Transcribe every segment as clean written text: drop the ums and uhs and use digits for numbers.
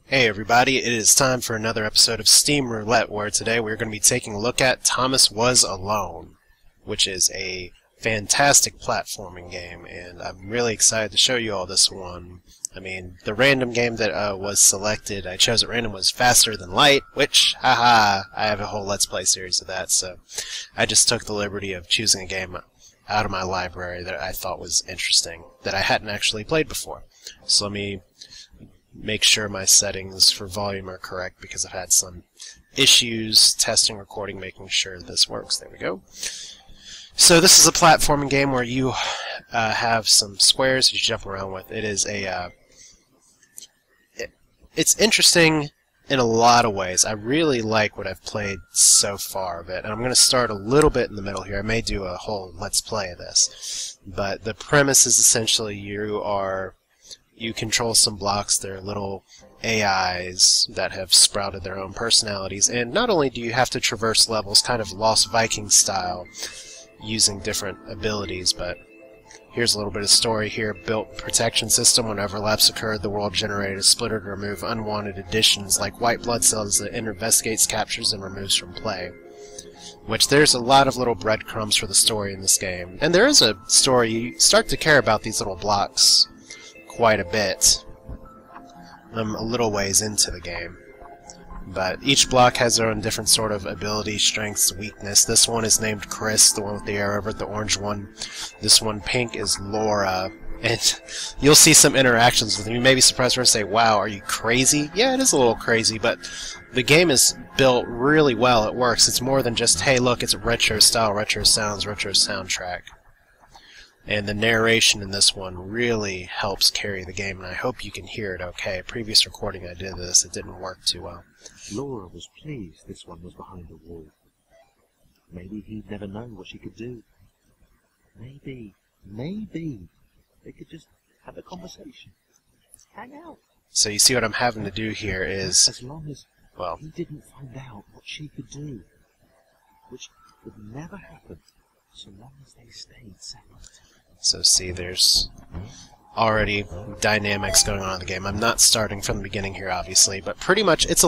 Hey everybody, it is time for another episode of Steam Roulette, where today we're going to be taking a look at Thomas Was Alone, which is a fantastic platforming game, and I'm really excited to show you all this one. I mean, the random game that was selected, I chose at random, was Faster Than Light, which, haha, I have a whole Let's Play series of that, so I just took the liberty of choosing a game out of my library that I thought was interesting, that I hadn't actually played before. So let me make sure my settings for volume are correct, because I've had some issues testing, recording, making sure this works. There we go. So this is a platforming game where you have some squares that you jump around with. It is a it's interesting in a lot of ways. I really like what I've played so far of it, and I'm going to start a little bit in the middle here. I may do a whole Let's Play of this, but the premise is essentially you control some blocks. They're little AIs that have sprouted their own personalities, and not only do you have to traverse levels kind of Lost Viking style using different abilities, but here's a little bit of story here. Built protection system. When overlaps occurred, the world generated a splitter to remove unwanted additions like white blood cells that it investigates, captures, and removes from play. Which there's a lot of little breadcrumbs for the story in this game. And there is a story. You start to care about these little blocks quite a bit a little ways into the game, but each block has their own different sort of ability, strengths, weakness. This one is named Chris, the one with the arrow over it. The orange one, this one pink, is Laura, and you'll see some interactions with them. You may be surprised to say, wow, are you crazy? Yeah, it is a little crazy, but the game is built really well. It works. It's more than just, hey look, it's retro style, retro sounds, retro soundtrack. And the narration in this one really helps carry the game, and I hope you can hear it okay. Previous recording I did of this, it didn't work too well. Laura was pleased this one was behind a wall. Maybe he'd never know what she could do. Maybe they could just have a conversation. Hang out. So you see what I'm having to do here is, as long as well, he didn't find out what she could do, which would never happen so long as they stayed separate. So see, there's already dynamics going on in the game. I'm not starting from the beginning here, obviously, but pretty much it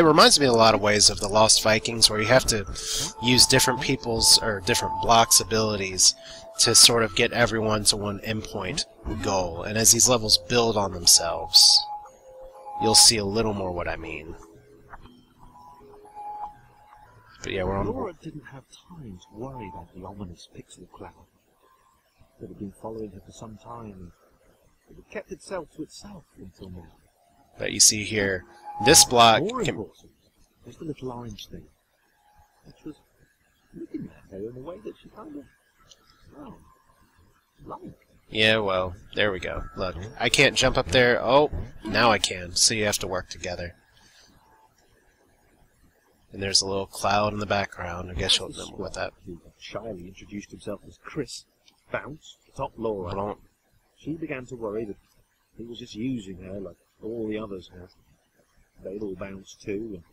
reminds me in a lot of ways of the Lost Vikings, where you have to use different people's or different blocks' abilities to sort of get everyone to one endpoint goal. And as these levels build on themselves, you'll see a little more what I mean. But yeah, we're on. Laura didn't have time to worry about the ominous pixel cloud that had been following her for some time. It had kept itself to itself until now. But you see here, this block More can... important was the little orange thing, which was looking at her in a way that she kind of, well, liked. Yeah, well, there we go. Look, I can't jump up there. Oh, now I can. So you have to work together. And there's a little cloud in the background. I guess you'll know what that... Who shyly introduced himself as Chris, bounced to top Laura. Blanc. She began to worry that he was just using her like all the others had. They'd all bounced too,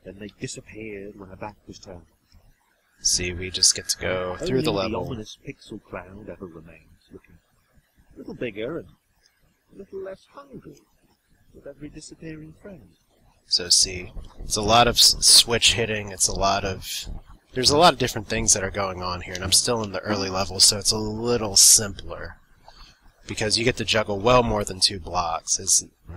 and then they disappeared when her back was turned. See, we just get to go through Only the level. The ominous pixel cloud ever remains, looking a little bigger and a little less hungry with every disappearing friend. So see, it's a lot of switch hitting. It's a lot of... There's a lot of different things that are going on here, and I'm still in the early levels, so it's a little simpler. Because you get to juggle well more than two blocks.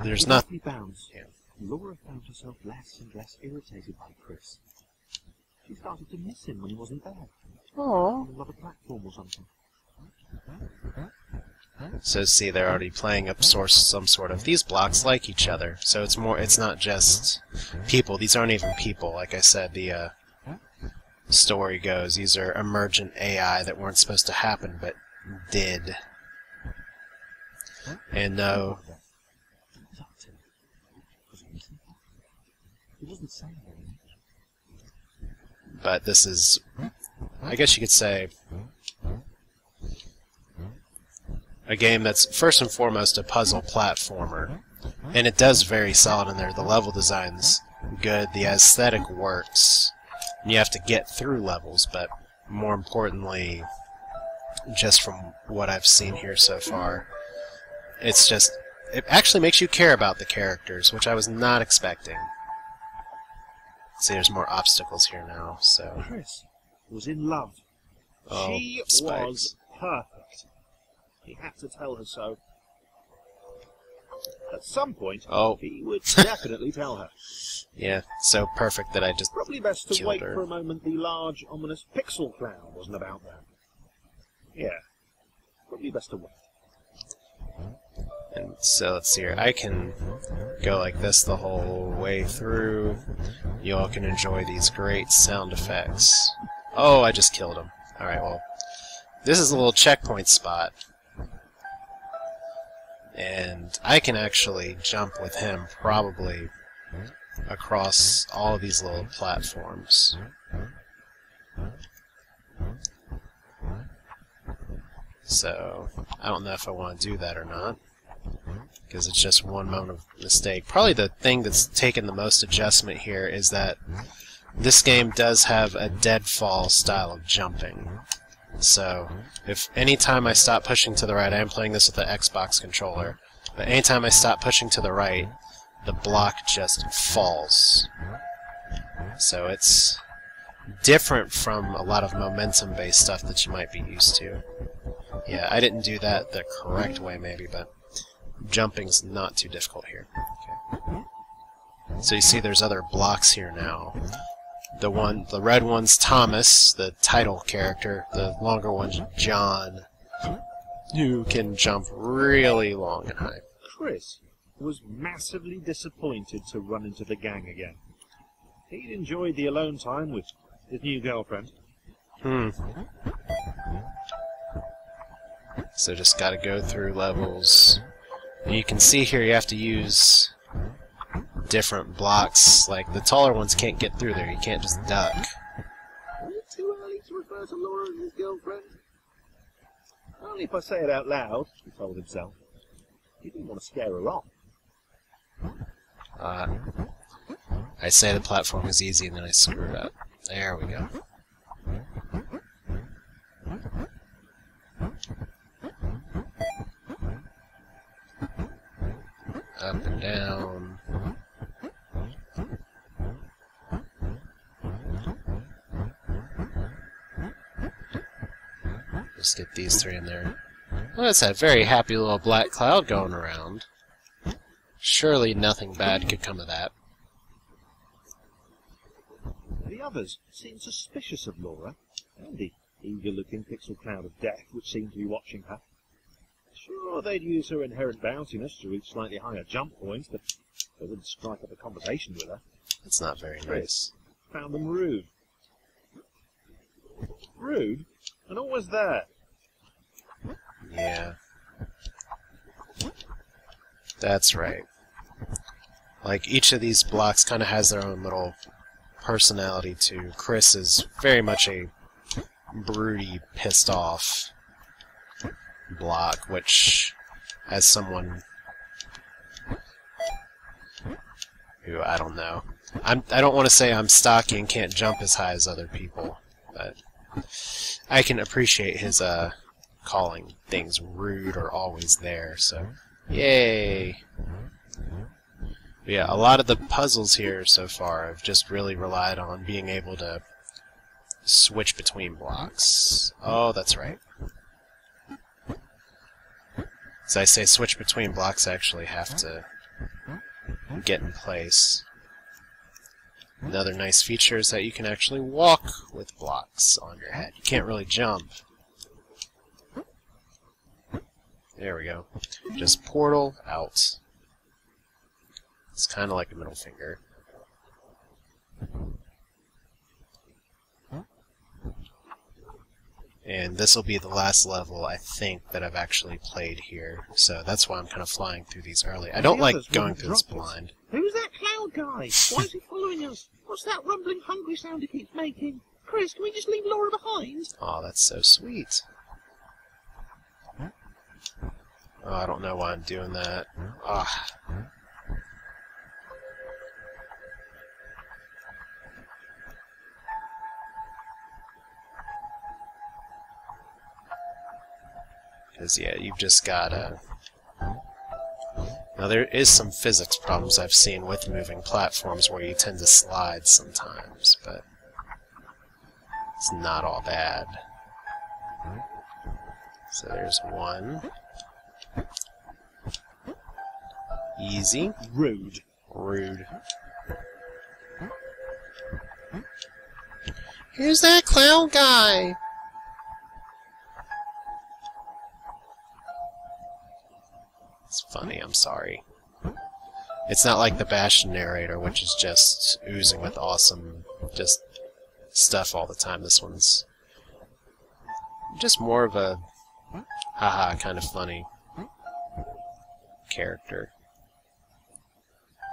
There's not... Yeah. Laura found herself less and less irritated by Chris. She started to miss him when he wasn't there. Aww. On another platform or something. So see, they're already playing up some sort of... These blocks like each other, so it's not just people. These aren't even people. Like I said, the story goes, these are emergent AI that weren't supposed to happen, but did. And no... But this is, I guess you could say, a game that's first and foremost a puzzle platformer. And it does very solid in there. The level design's good, the aesthetic works. And you have to get through levels, but more importantly, just from what I've seen here so far, it's just it actually makes you care about the characters, which I was not expecting. See, there's more obstacles here now, so... Chris was in love. Oh, She spikes. was perfect. He had to tell her so. At some point, he would definitely tell her. Yeah, so perfect that I just Probably best to killed wait her. for a moment the large, ominous pixel cloud wasn't about there. Yeah, probably best to wait. And so let's see here. I can go like this the whole way through. You all can enjoy these great sound effects. Oh, I just killed him. Alright, well, this is a little checkpoint spot. And I can actually jump with him probably across all of these little platforms. So, I don't know if I want to do that or not, because it's just one moment of mistake. Probably the thing that's taken the most adjustment here is that this game does have a deadfall style of jumping. So, if anytime I stop pushing to the right, I am playing this with the Xbox controller, but anytime I stop pushing to the right, the block just falls. So it's different from a lot of momentum-based stuff that you might be used to. Yeah, I didn't do that the correct way maybe, but jumping's not too difficult here. Okay. So you see there's other blocks here now. The red one's Thomas, the title character. The longer one's John. You can jump really long and high. Chris was massively disappointed to run into the gang again. He'd enjoyed the alone time with his new girlfriend. So just gotta go through levels. And you can see here you have to use different blocks. Like, the taller ones can't get through there. You can't just duck. Is it too early to refer to Laura as his girlfriend? Only if I say it out loud, he told himself. He didn't want to scare her off. I say the platform is easy and then I screw it up. There we go. Up and down. Just get these three in there. Well, that's a very happy little black cloud going around. Surely nothing bad could come of that. The others seemed suspicious of Laura, and the eager-looking pixel cloud of death which seemed to be watching her. Sure, they'd use her inherent bounciness to reach slightly higher jump points, but they wouldn't strike up a conversation with her. It's not very nice. Found them rude. Rude? And always there. Yeah. That's right. Like, each of these blocks kind of has their own little personality, too. Chris is very much a broody, pissed off block, which, as someone who, I don't know, I don't want to say I'm stocky and can't jump as high as other people, but I can appreciate his calling things rude or always there, so yay. But yeah, a lot of the puzzles here so far have just really relied on being able to switch between blocks. Oh, that's right. As I say switch between blocks, I actually have to get in place. Another nice feature is that you can actually walk with blocks on your head. You can't really jump. There we go. Just portal out. It's kind of like a middle finger. And this will be the last level, I think, that I've actually played here. So that's why I'm kind of flying through these early. I don't like going through this blind. Who's that cloud guy? Why is he following us? What's that rumbling, hungry sound he keeps making? Chris, can we just leave Laura behind? Oh, that's so sweet. Oh, I don't know why I'm doing that. Ah. Because, yeah, you've just gotta Now there is some physics problems I've seen with moving platforms where you tend to slide sometimes, but it's not all bad. So there's one. Easy. Rude. Rude. Who's that clown guy? It's funny, I'm sorry. It's not like the Bastion narrator, which is just oozing with awesome just stuff all the time. This one's just more of a haha kind of funny character.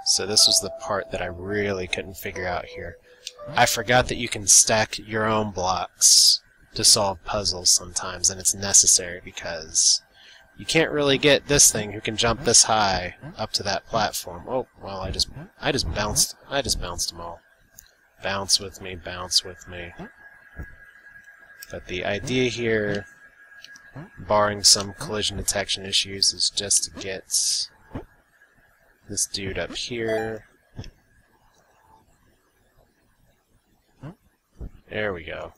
So this was the part that I really couldn't figure out here. I forgot that you can stack your own blocks to solve puzzles sometimes, and it's necessary because you can't really get this thing who can jump this high up to that platform. Oh, well, I just bounced them all. Bounce with me, bounce with me. But the idea here, barring some collision detection issues, is just to get this dude up here. There we go.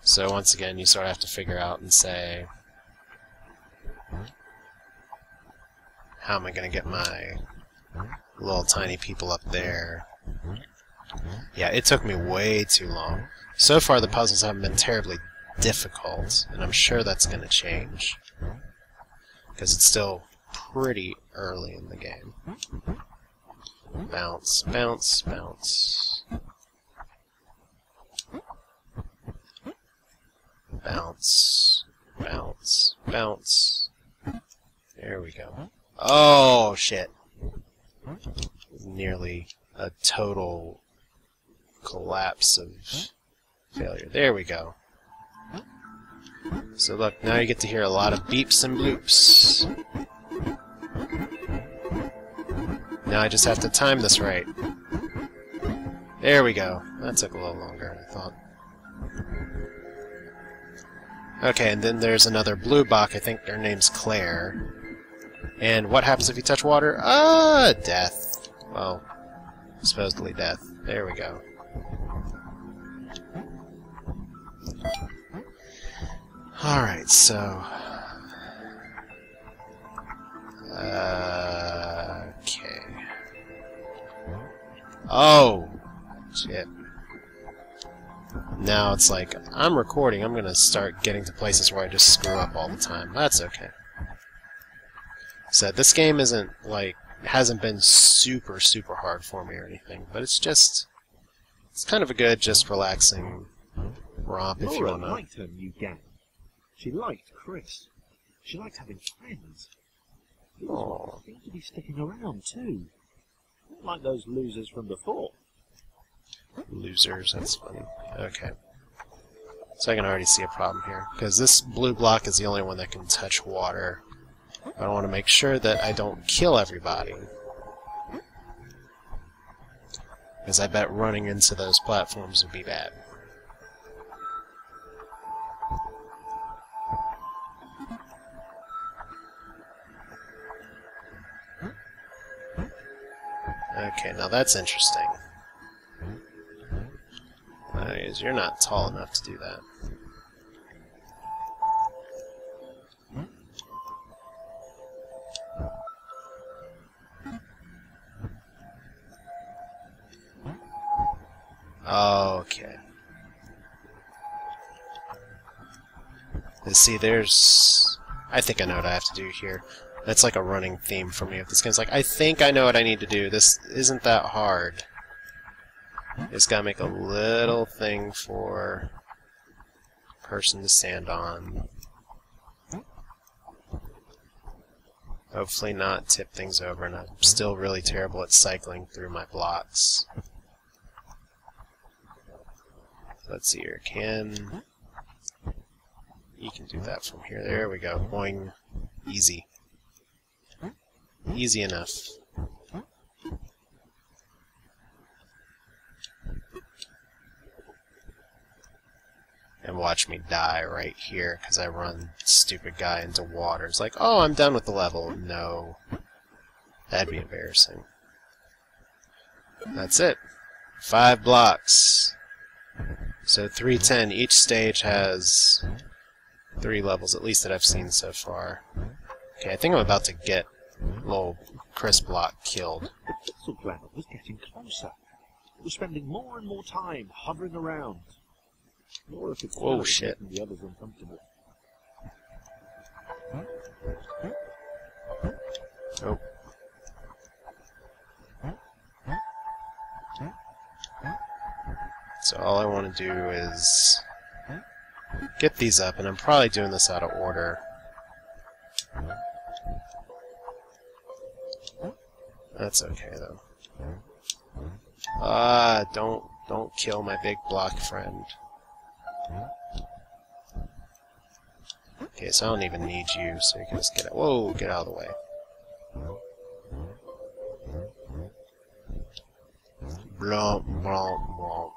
So once again, you sort of have to figure out and say, how am I going to get my little tiny people up there? Yeah, it took me way too long. So far, the puzzles haven't been terribly difficult, and I'm sure that's going to change, because it's still pretty early in the game. Bounce, bounce, bounce. Bounce, bounce, bounce. There we go. Oh, shit. Nearly a total collapse of failure. There we go. So look, now you get to hear a lot of beeps and bloops. Now I just have to time this right. There we go. That took a little longer than I thought. Okay, and then there's another blue block. I think her name's Claire. And what happens if you touch water? Death. Well, supposedly death. There we go. Alright, so... okay. Oh! Shit. Now it's like, I'm recording, I'm gonna start getting to places where I just screw up all the time. That's okay. So this game isn't, like, hasn't been super, super hard for me or anything, but it's just, it's kind of a good, just relaxing romp, if you Laura wanna... liked her new gang. She liked Chris. She liked having friends. He seemed to be sticking around, too. Not like those losers from before. Losers, that's funny. Okay. So I can already see a problem here, because this blue block is the only one that can touch water. I want to make sure that I don't kill everybody. Because I bet running into those platforms would be bad. Okay, now that's interesting. You're not tall enough to do that. Okay. See, there's... I think I know what I have to do here. That's like a running theme for me. If this game's like, I think I know what I need to do. This isn't that hard. Just gotta make a little thing for a person to stand on. Hopefully not tip things over, and I'm still really terrible at cycling through my blocks. Let's see here. You can do that from here. There we go. Boing. Easy. Easy enough. and watch me die right here because I run stupid guy into water. It's like, oh, I'm done with the level. No. That'd be embarrassing. That's it. 5 blocks. So 310. Each stage has 3 levels, at least that I've seen so far. Okay, I think I'm about to get little Chris Block killed. The pixel cloud was getting closer. It was spending more and more time hovering around. Nor if it's whoa, shit. making the others uncomfortable. Oh. So all I want to do is get these up, and I'm probably doing this out of order. That's okay though. Don't kill my big block friend. Okay, so I don't even need you, so you can just get out. Whoa, get out of the way. Blomp, blomp, blomp.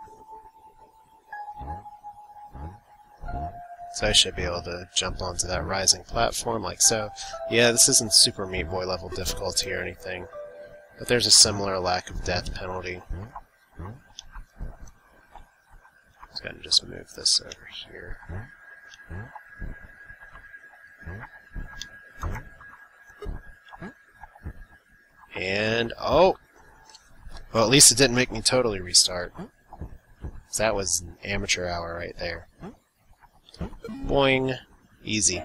So I should be able to jump onto that rising platform like so. Yeah, this isn't Super Meat Boy level difficulty or anything, but there's a similar lack of death penalty. So I'm gonna just move this over here. And, oh! Well, at least it didn't make me totally restart. So that was an amateur hour right there. Boing. Easy.